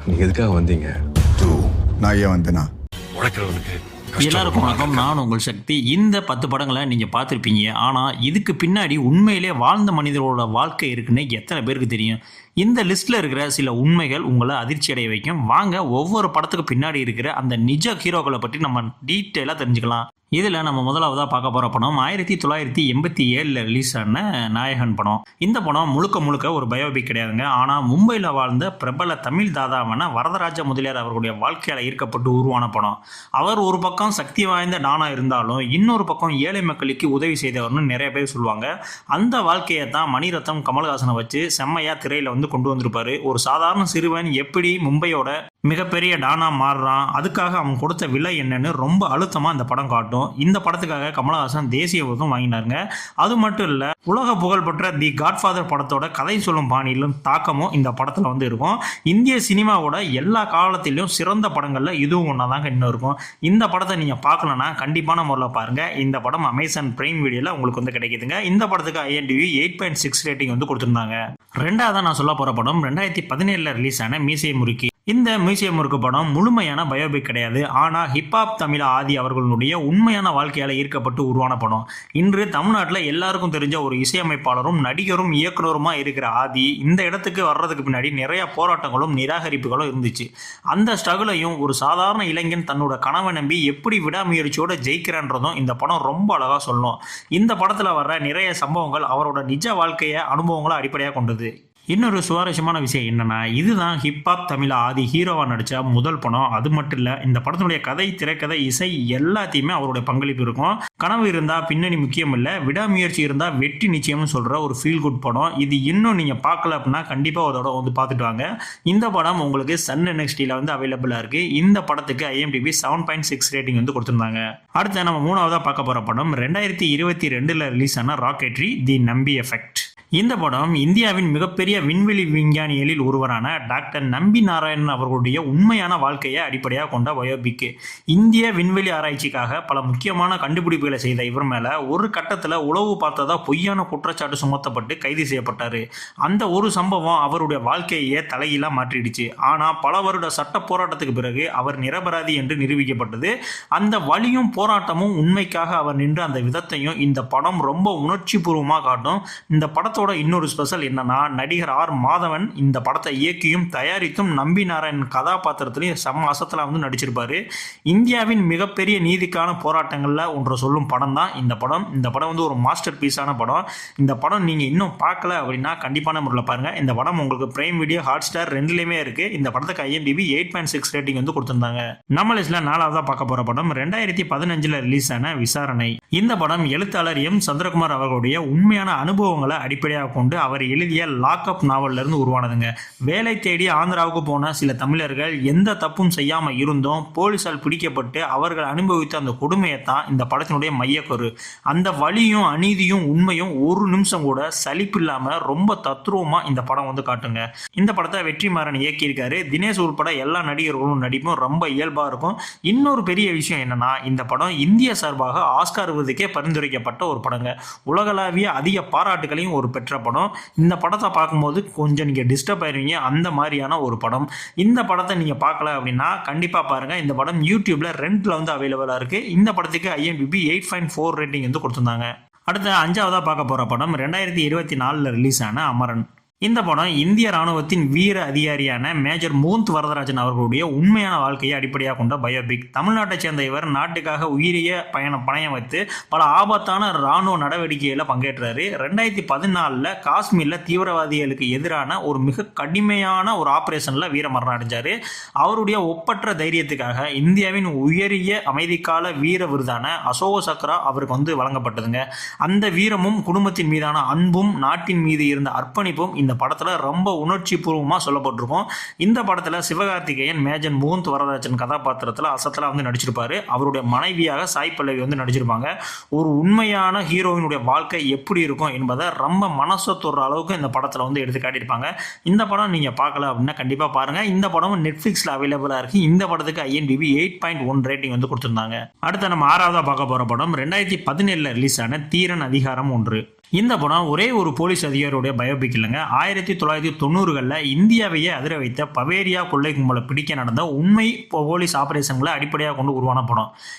நீங்க எதுக்காக வந்தீங்க? நான் ஏன் வந்தேனா? உழைக்கிறவனுக்கு எல்லாருக்கும் வணக்கம். நான் உங்கள் சக்தி. இந்த 10 படங்களை நீங்கள் பார்த்துருப்பீங்க. ஆனால் இதுக்கு பின்னாடி உண்மையிலே வாழ்ந்த மனிதர்களோட வாழ்க்கை இருக்குன்னு எத்தனை பேருக்கு தெரியும்? இந்த லிஸ்ட்டில் இருக்கிற சில உண்மைகள் உங்களை அதிர்ச்சி அடைய வைக்கும். வாங்க ஒவ்வொரு படத்துக்கு பின்னாடி இருக்கிற அந்த நிஜ ஹீரோக்களை பற்றி நம்ம டீட்டெயிலாக தெரிஞ்சுக்கலாம். இதில் நம்ம முதலாவதாக பார்க்க போகிற படம் 1987 ரிலீஸ் ஆன நாயகன் படம். இந்த படம் முழுக்க ஒரு பயோபிக் கிடையாதுங்க. ஆனால் மும்பையில் வாழ்ந்த பிரபல தமிழ் தாதாவான வரதராஜ முதலியார் அவர்களுடைய வாழ்க்கையால் ஈர்க்கப்பட்டு உருவான படம். அவர் ஒரு பக்கம் சக்தி வாய்ந்த டானா இருந்தாலும் இன்னொரு பக்கம் ஏழை மக்களுக்கு உதவி செய்தவர்னு நிறைய பேர் சொல்லுவாங்க. அந்த வாழ்க்கையை தான் மணிரத்னம் கமல்ஹாசனை வச்சு செம்மையா திரையில கொண்டு வந்திருப்பாரு. ஒரு சாதாரண சிறுவன் எப்படி மும்பையோட மிகப்பெரிய டானா மாறுறான், அதுக்காக அவன் கொடுத்த விலை என்னன்னு ரொம்ப அழுத்தமாக இந்த படம் காட்டும். இந்த படத்துக்காக கமல்ஹாசன் தேசிய விருதும் வாங்கினாருங்க. அது மட்டும் இல்லை, உலக புகழ்பெற்ற தி காட்ஃபாதர் படத்தோட கதை சொல்லும் பாணியிலும் தாக்கமும் இந்த படத்தில் இருக்கும். இந்திய சினிமாவோட எல்லா காலத்திலையும் சிறந்த படங்களில் இதுவும் ஒன்றா தாங்க இன்னும் இருக்கும். இந்த படத்தை நீங்கள் பார்க்கலன்னா கண்டிப்பான முறையில் பாருங்கள். இந்த படம் அமேசான் பிரைம் வீடியோவில் உங்களுக்கு கிடைக்குதுங்க. இந்த படத்துக்கு IMDb 8.6 ரேட்டிங் கொடுத்துருந்தாங்க. ரெண்டாவதாக நான் சொல்ல போகிற படம் 2017 ரிலீஸ் ஆன மீசை முறுக்கி. இந்த மியூசியம் முறுக்கு படம் முழுமையான பயோபிக் கிடையாது. ஆனால் ஹிப்ஹாப் தமிழ் ஆதி அவர்களுடைய உண்மையான வாழ்க்கையால் ஈர்க்கப்பட்டு உருவான படம். இன்று தமிழ்நாட்டில் எல்லாருக்கும் தெரிஞ்ச ஒரு இசையமைப்பாளரும் நடிகரும் இயக்குனருமா இருக்கிற ஆதி இந்த இடத்துக்கு வர்றதுக்கு பின்னாடி நிறைய போராட்டங்களும் நிராகரிப்புகளும் இருந்துச்சு. அந்த ஸ்ட்ரகிளையும் ஒரு சாதாரண இளைஞன் தன்னோட கனவை நம்பி எப்படி விடாமுயற்சியோட ஜெயிக்கிறான்றதும் இந்த படம் ரொம்ப அழகாக சொல்லும். இந்த படத்தில் வர்ற நிறைய சம்பவங்கள் அவரோட நிஜ வாழ்க்கையை அனுபவங்களை அடிப்படையாக கொண்டது. இன்னொரு சுவாரஸ்யமான விஷயம் என்னன்னா, இதுதான் ஹிப்ஹாப் தமிழ் ஆதி ஹீரோவா நடித்த முதல் படம். அது மட்டும் இல்லை, இந்த படத்தினுடைய கதை, திரைக்கதை, இசை எல்லாத்தையுமே அவருடைய பங்களிப்பு இருக்கும். கனவு இருந்தால் பின்னணி முக்கியம் இல்லை, விடாமுயற்சி இருந்தால் வெற்றி நிச்சயம்னு சொல்கிற ஒரு ஃபீல் குட் படம். இது இன்னும் நீங்கள் பார்க்கல அப்படின்னா கண்டிப்பாக அதோட பார்த்துட்டு வாங்க. இந்த படம் உங்களுக்கு சன் NXTல அவைலபிளாக இருக்குது. இந்த படத்துக்கு IMDb 7.6 ரேட்டிங் கொடுத்துருந்தாங்க. அடுத்து நம்ம மூணாவதாக பார்க்க போகிற படம் 2022 ரிலீஸ் ஆன ராக்கெட்ரி தி நம்பி எஃபெக்ட். இந்த படம் இந்தியாவின் மிகப்பெரிய விண்வெளி விஞ்ஞானிகளில் ஒருவரான டாக்டர் நம்பி நாராயணன் அவர்களுடைய உண்மையான வாழ்க்கையை அடிப்படையாக கொண்ட பயோபிக். இந்திய விண்வெளி ஆராய்ச்சிக்காக பல முக்கியமான கண்டுபிடிப்புகளை செய்த இவர் மேலே ஒரு கட்டத்தில் உளவு பார்த்ததா பொய்யான குற்றச்சாட்டு சுமத்தப்பட்டு கைது செய்யப்பட்டார். அந்த ஒரு சம்பவம் அவருடைய வாழ்க்கையே தலையிலாக மாற்றிடுச்சு. ஆனால் பல வருட சட்ட போராட்டத்துக்கு பிறகு அவர் நிரபராதி என்று நிரூபிக்கப்பட்டது. அந்த வலியும் போராட்டமும் உண்மைக்காக அவர் நின்ற அந்த விதத்தையும் இந்த படம் ரொம்ப உணர்ச்சி பூர்வமாக காட்டும். இந்த படத்தோட இன்னொரு ஸ்பெஷல் என்னன்னா, நடிகர் R மாதவன் இந்த படத்தை இயக்கியும் தயாரித்தும் நம்பி நாராயணன் கதாபாத்திரத்திலையும் செம்ம அசத்தில் நடிச்சிருப்பாரு. இந்தியாவின் மிகப்பெரிய நீதிக்கான போராட்டங்களில் ஒன்றை சொல்லும் படம் தான் இந்த படம். இந்த படம் ஒரு மாஸ்டர் பீஸான படம். இந்த படம் நீங்கள் இன்னும் பார்க்கல அப்படின்னா கண்டிப்பான முறையில் பாருங்கள். இந்த படம் உங்களுக்கு பிரைம் வீடியோ, ஹாட்ஸ்டார் ரெண்டுலேயுமே இருக்குது. இந்த படத்துக்கு IMDb 8.6 ரேட்டிங் கொடுத்துருந்தாங்க. நம்ம லிஸ்ட்டில் நாலாவதாக பார்க்க போகிற படம் 2015 ரிலீஸ் ஆன விசாரணை. இந்த படம் எழுத்தாளர் M சந்திரகுமார் அவர்களுடைய உண்மையான அனுபவங்களை அடிப்படையாக கொண்டு அவர் எழுதிய லாக்அப் நாவல்ல இருந்து உருவானதுங்க. வேலை தேடி ஆந்திராவுக்கு போன சில தமிழர்கள் எந்த தப்பும் செய்யாம இருந்தும் போலீசால் பிடிக்கப்பட்டு அவர்கள் அனுபவித்த அந்த கொடுமையை தான் இந்த படத்தினுடைய மையக்கரு. அந்த வலியும் அநீதியும் உண்மையும் ஒரு நிமிஷம் கூட சலிப்பு இல்லாம ரொம்ப தத்ரூபமா இந்த படம் காட்டுங்க. இந்த படத்தை வெற்றிமாறன் இயக்கியிருக்காரு. தினேஷ் உட்பட எல்லா நடிகர்களும் நடிப்பும் ரொம்ப இயல்பா இருக்கும். இன்னொரு பெரிய விஷயம் என்னன்னா, இந்த படம் இந்திய சார்பாக ஆஸ்கார் விருதுக்கே பரிந்துரைக்கப்பட்ட ஒரு படங்க. உலகளாவிய அதிக பாராட்டுகளையும் ஒரு பெற்ற படம். இந்த படத்தை பார்க்கும்போது கொஞ்சம் நீங்கள் டிஸ்டர்ப் ஆயிருவீங்க. அந்த மாதிரியான ஒரு படம். இந்த படத்தை நீங்கள் பார்க்கல அப்படின்னா கண்டிப்பாக பாருங்கள். இந்த படம் யூடியூப்ல ரெண்டில் அவைலபிளாக இருக்குது. இந்த படத்துக்கு IMDb 8.4 ரேட்டிங் கொடுத்துருந்தாங்க. அடுத்த அஞ்சாவதாக பார்க்க போகிற படம் 2024 ரிலீஸ் ஆன அமரன். இந்த படம் இந்திய ராணுவத்தின் வீர அதிகாரியான மேஜர் மூந்த் வரதராஜன் அவர்களுடைய உண்மையான வாழ்க்கையை அடிப்படையாக கொண்ட பயோபிக். தமிழ்நாட்டை சேர்ந்த இவர் நாட்டுக்காக உயிரிய பணயம் வைத்து பல ஆபத்தான இராணுவ நடவடிக்கைகளில் பங்கேற்றாரு. 2014 காஷ்மீரில் தீவிரவாதிகளுக்கு எதிரான ஒரு மிக கடுமையான ஒரு ஆபரேஷனில் வீரமரணம் அடைஞ்சார். அவருடைய ஒப்பற்ற தைரியத்துக்காக இந்தியாவின் உயரிய அமைதிக்கால வீர விருதான அசோக சக்ரா அவருக்கு வழங்கப்பட்டதுங்க. அந்த வீரமும் குடும்பத்தின் மீதான அன்பும் நாட்டின் மீது இருந்த அர்ப்பணிப்பும் இந்த படத்தில் ரொம்ப உணர்ச்சி பூர்வமாக சொல்லப்பட்டிருக்கும். இந்த படத்தில் சிவகார்த்திகேயன் மேஜர் மூந்த் வரதராஜன் கதாபாத்திரத்தில் அசத்தில் நடிச்சிருப்பாரு. அவருடைய மனைவியாக சாய் பல்லவி நடிச்சிருப்பாங்க. ஒரு உண்மையான ஹீரோயினுடைய வாழ்க்கை எப்படி இருக்கும் என்பதை ரொம்ப மனசை தொடுற அளவுக்கு இந்த படத்தில் எடுத்து காட்டியிருப்பாங்க. இந்த படம் நீங்கள் பார்க்கல அப்படின்னா கண்டிப்பாக பாருங்கள். இந்த படம் நெட்ஃப்ளிக்ஸில் அவைலபிளாக இருக்குது. இந்த படத்துக்கு IMDb 8.1 ரேட்டிங் கொடுத்துருந்தாங்க. அடுத்து நம்ம ஆறாவதாக பார்க்க போகிற படம் 2017 ரிலீஸ் ஆன தீரன் அதிகாரம் 1. இந்த படம் ஒரே ஒரு போலீஸ் அதிகாரியுடைய பயோபிக் இல்லைங்க. 1990களில் இந்தியாவையே அதிர வைத்த பவேரியா கொள்ளை கும்பலை பிடிக்க நடந்த உண்மை போலீஸ் ஆபரேஷன்களை அடிப்படையாக கொண்டு உருவான படம்.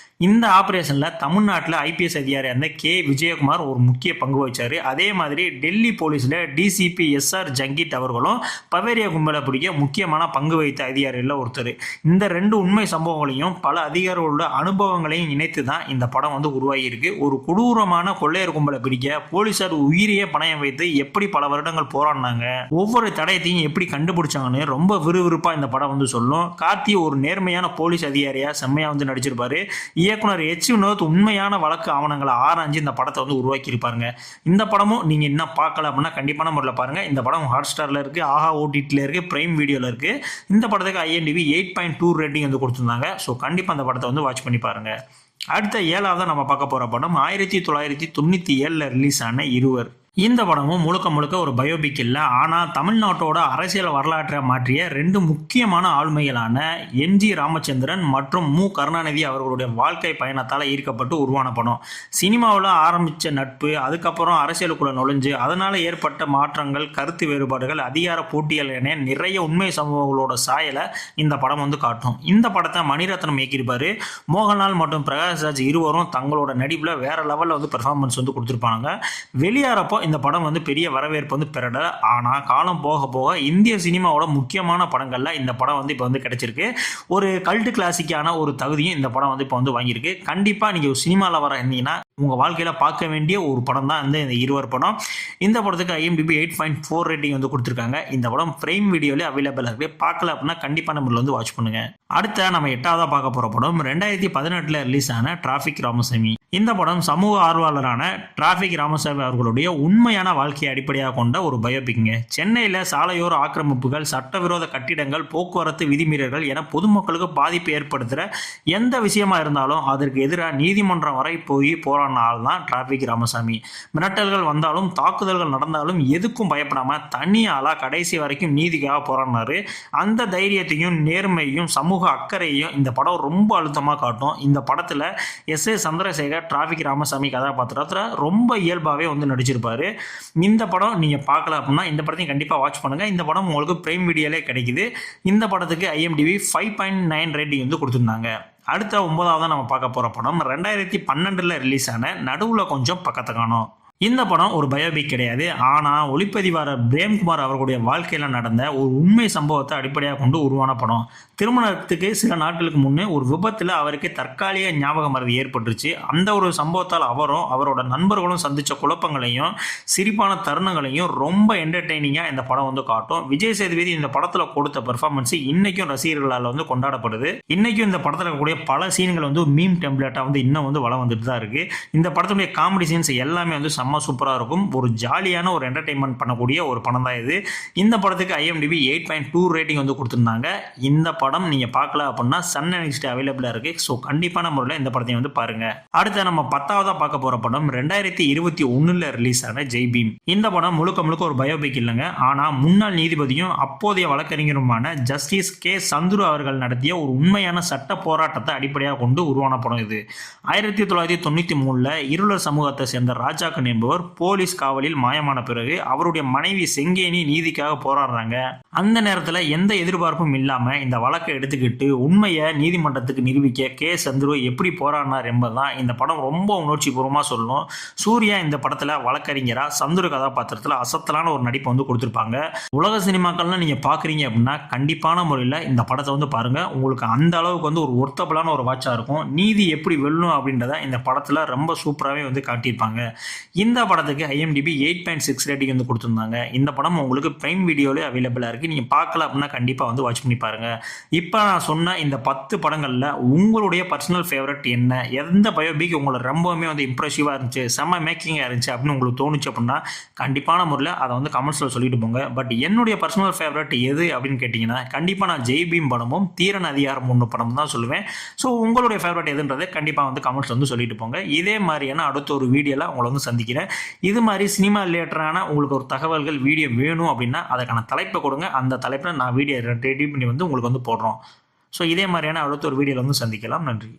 இந்த ஆபரேஷனில் தமிழ்நாட்டில் ஐபிஎஸ் அதிகாரியாக இருந்த கே விஜயகுமார் ஒரு முக்கிய பங்கு வகிச்சார். அதே மாதிரி டெல்லி போலீஸில் டிசிபி எஸ்ஆர் ஜங்கிட் அவர்களும் பவேரியா கும்பலை பிடிக்க முக்கியமான பங்கு வகித்த அதிகாரிகளில் ஒருத்தர். இந்த ரெண்டு உண்மை சம்பவங்களையும் பல அதிகாரிகளோட அனுபவங்களையும் இணைத்து தான் இந்த படம் உருவாகியிருக்கு. ஒரு கொடூரமான கொள்ளையர் கும்பலை பிடிக்க போலீசார் உயிரியே பணயம் வைத்து எப்படி பல வருடங்கள் போராடினாங்க, ஒவ்வொரு தடயத்தையும் எப்படி கண்டுபிடிச்சாங்கன்னு ரொம்ப விறுவிறுப்பாக இந்த படம் சொல்லும். கார்த்தி ஒரு நேர்மையான போலீஸ் அதிகாரியாக செம்மையாக நடிச்சிருப்பாரு. இயக்குனர் எச் வினோத் உண்மையான வழக்கு ஆவணங்களை ஆராய்ஞ்சு இந்த படத்தை உருவாக்கி இருப்பாருங்க. இந்த படமும் நீங்க இன்னும் பார்க்கல அப்படின்னா கண்டிப்பான முறையில் பாருங்க. இந்த படம் ஹாட்ஸ்டார்ல இருக்கு, ஆஹா ஓடிடில இருக்கு, பிரைம் வீடியோல இருக்கு. இந்த படத்துக்கு ஐஎன்டிபி 8.2 ரேட்டிங் கொடுத்திருந்தாங்க. ஸோ கண்டிப்பா அந்த படத்தை வாட்ச் பண்ணி பாருங்க. அடுத்த 7வது நம்ம பார்க்க போற படம் 1997 ரிலீஸ் ஆன இருவர். இந்த படமும் முழுக்க முழுக்க ஒரு பயோபிக் இல்லை. ஆனால் தமிழ்நாட்டோட அரசியல் வரலாற்றை மாற்றிய ரெண்டு முக்கியமான ஆளுமைகளான எம்ஜி ராமச்சந்திரன் மற்றும் மு கருணாநிதி அவர்களுடைய வாழ்க்கை பயணத்தால் ஈர்க்கப்பட்டு உருவான படம். சினிமாவில் ஆரம்பித்த நட்பு, அதுக்கப்புறம் அரசியலுக்குள்ள நுழைஞ்சு அதனால் ஏற்பட்ட மாற்றங்கள், கருத்து வேறுபாடுகள், அதிகார போட்டிகள் என நிறைய உண்மை சம்பவங்களோட சாயலை இந்த படம் காட்டும். இந்த படத்தை மணிரத்னம் இயக்கியிருப்பாரு. மோகன்லால் மற்றும் பிரகாஷ்ராஜ் இருவரும் தங்களோட நடிப்பில் வேற லெவலில் பெர்ஃபார்மன்ஸ் கொடுத்துருப்பாங்க. வெளியாறப்போ இந்த படம் பெரிய வரவேற்பு பெறல. ஆனால் காலம் போக போக இந்திய சினிமாவோட முக்கியமான படங்கள்ல இந்த படம் இப்போ கிடைச்சிருக்கு. ஒரு கல்ட் கிளாசிக்கான ஒரு தகுதியும் இந்த படம் இப்போ வாங்கியிருக்கு. கண்டிப்பா நீங்க சினிமாவில் வர இருந்தீங்கன்னா உங்க வாழ்க்கையில பார்க்க வேண்டிய ஒரு படம் தான் இந்த இருவர் படம். இந்த படத்துக்கு ஐஎம்டிபி 8.4 ரேட்டிங் கொடுத்துருக்காங்க. இந்த படம் பிரைம் வீடியோல அவைலபிள் இருக்கு. பார்க்கல அப்படின்னா கண்டிப்பா நம்மள வாட்ச் பண்ணுங்க. அடுத்த நம்ம 8வது பார்க்க போற படம் 2018 ரிலீஸ் ஆன டிராபிக் ராமசாமி. இந்த படம் சமூக ஆர்வலரான டிராபிக் ராமசாமி அவர்களுடைய உண்மையான வாழ்க்கையை அடிப்படையாக கொண்ட ஒரு பயோபிக்ங்க. சென்னையில் சாலையோர ஆக்கிரமிப்புகள், சட்டவிரோத கட்டிடங்கள், போக்குவரத்து விதிமீறல்கள் என பொதுமக்களுக்கு பாதிப்பு ஏற்படுத்துகிற எந்த விஷயமா இருந்தாலும் அதற்கு எதிராக நீதிமன்றம் வரை போய் போராடின ஆள் தான் டிராபிக் ராமசாமி. மிரட்டல்கள் வந்தாலும் தாக்குதல்கள் நடந்தாலும் எதுக்கும் பயப்படாம தனி ஆளா கடைசி வரைக்கும் நீதிக்காக போராடினாரு. அந்த தைரியத்தையும் நேர்மையும் சமூக அக்கறையும் இந்த படம் ரொம்ப அழுத்தமாக காட்டும். இந்த படத்தில் எஸ்.ஏ. சந்திரசேகர் டிராபிக் ராமசாமி கதாபாத்திரத்தில் ரொம்ப இயல்பாகவே நடிச்சிருப்பாரு. இந்த படம் நீங்க பார்க்கல அப்படின்னா இந்த படத்தையும் கண்டிப்பா வாட்ச் பண்ணுங்க. இந்த படம் உங்களுக்கு பிரைம் வீடியோலே கிடைக்குது. இந்த படத்துக்கு ஐஎம்டிபி 5.9 ரேட்டிங் கொடுத்துருந்தாங்க. அடுத்த 9வது நம்ம பார்க்க போற படம் 2012 ரிலீஸ் ஆன நடுவுல கொஞ்சம் பக்கத்தை காணோம். இந்த படம் ஒரு பயோபிக் கிடையாது. ஆனால் ஒளிப்பதிவாளர் பிரேம்குமார் அவர்களுடைய வாழ்க்கையில் நடந்த ஒரு உண்மை சம்பவத்தை அடிப்படையாக கொண்டு உருவான படம். திருமணத்துக்கு சில நாட்களுக்கு முன்னே ஒரு விபத்தில் அவருக்கு தற்காலிக ஞாபக மறதி ஏற்பட்டுருச்சு. அந்த ஒரு சம்பவத்தால் அவரும் அவரோட நண்பர்களும் சந்தித்த குழப்பங்களையும் சிரிப்பான தருணங்களையும் ரொம்ப என்டர்டெய்னிங்காக இந்த படம் காட்டும். விஜய் சேதுபதி இந்த படத்தில் கொடுத்த பெர்ஃபார்மன்ஸ் இன்னைக்கும் ரசிகர்களால் கொண்டாடப்படுது. இன்னைக்கும் இந்த படத்தில் இருக்கக்கூடிய பல சீன்கள் மீம் டெம்ப்ளேட்டாக இன்னும் வளம் வந்துட்டு தான் இருக்கு. இந்த படத்துடைய காமெடி சீன்ஸ் எல்லாமே சூப்பரா இருக்கும். ஒரு ஜாலியான ஒரு என்டர்டைன்மெண்ட் பண்ணக்கூடிய ஒரு படம் தான் இது. இந்த படத்துக்கு ஐஎம்டிபி 8.2 ரேட்டிங் கொடுத்திருந்தாங்க. இந்த படம் நீங்க பார்க்கல அப்படின்னா சன் நெக்ஸ்ட் அவைலபிளா இருக்கு. ஸோ கண்டிப்பான முறையில் இந்த படத்தை பாருங்க. அடுத்து நம்ம 10வது பார்க்க போற படம் 2021 ரிலீஸ் ஆன ஜெய்பீம். இந்த படம் முழுக்க முழுக்க ஒரு பயோபிக் இல்லைங்க. ஆனா முன்னாள் நீதிபதியும் அப்போதைய வழக்கறிஞருமான ஜஸ்டிஸ் கே சந்துரு அவர்கள் நடத்திய ஒரு உண்மையான சட்ட போராட்டத்தை அடிப்படையாக கொண்டு உருவான படம் இது. 1993 இருளர் சமூகத்தை சேர்ந்த ராஜாக்கன் என்பவர் போலீஸ் காவலில் மாயமான பிறகு அவருடைய மனைவி செங்கேனி நீதிக்காக போராடுறாங்க. அந்த நேரத்தில் எந்த எதிர்பார்ப்பும் இல்லாம இந்த வழக்கை எடுத்துக்கிட்டு உண்மையை நீதிமன்றத்துக்கு நிரூபிக்க கே சந்துரு எப்படி போராடினார் என்பதுதான் இந்த படம் ரொம்ப உணர்ச்சி பூர்வமா சொல்லணும். சூர்யா இந்த படத்துல வழக்கறிஞரா, சந்துரு கதாபாத்திரத்துல அசத்தலான ஒரு நடிப்பை கொடுத்திருப்பாங்க. உலக சினிமாக்கள்லாம் நீங்க பாக்குறீங்க அப்படின்னா கண்டிப்பான முறையில் இந்த படத்தை பாருங்க. உங்களுக்கு அந்த அளவுக்கு ஒரு ஒர்த்தபிளான ஒரு வாட்சா இருக்கும். நீதி எப்படி வெல்லும் அப்படின்றத இந்த படத்துல ரொம்ப சூப்பராகவே காட்டியிருப்பாங்க. இந்த படத்துக்கு ஐஎம்டிபி 8.6 ரேட்டிங் கொடுத்திருந்தாங்க. இந்த படம் உங்களுக்கு பிரைம் வீடியோல அவைலபிளா இருக்கு. நீங்க பார்க்கல அப்படின்னா கண்டிப்பா வாட்ச் பண்ணி பாருங்க. இப்போ நான் சொன்ன இந்த 10 படங்கள்ல உங்களுடைய பர்சனல் ஃபேவரட் என்ன, எந்த பயோபிக் உங்களுக்கு ரொம்பவுமே இம்ப்ரெசிவா இருந்துச்சு, செம்ம மேக்கிங்கா இருந்துச்சு அப்படின்னு உங்களுக்கு தோணுச்சு அப்படின்னா கண்டிப்பான முறையில் அதை கமெண்ட்ஸ்ல சொல்லிட்டு போங்க. பட் என்னுடைய பர்சனல் ஃபேவரட் எது அப்படின்னு கேட்டீங்கன்னா கண்டிப்பா நான் ஜெய்பீம் படமும் தீரன் அதிகாரம் 1 படம் தான் சொல்லுவேன். ஸோ உங்களுடைய ஃபேவரட் எதுன்றதை கண்டிப்பா கமெண்ட்ஸ் சொல்லிட்டு போங்க. இதே மாதிரியான அடுத்த ஒரு வீடியோல உங்களை சந்திக்கிறேன். இது மாதிரி சினிமா ரிலேட்டடான உங்களுக்கு ஒரு தகவல்கள் வீடியோ வேணும் அப்படின்னா அதுக்கான தலைப்பை கொடுங்க. அந்த தலைப்பில் நான் வீடியோ ரெடி பண்ணி உங்களுக்கு போடுறோம். ஸோ இதே மாதிரியான அடுத்த ஒரு வீடியோவில் சந்திக்கலாம். நன்றி.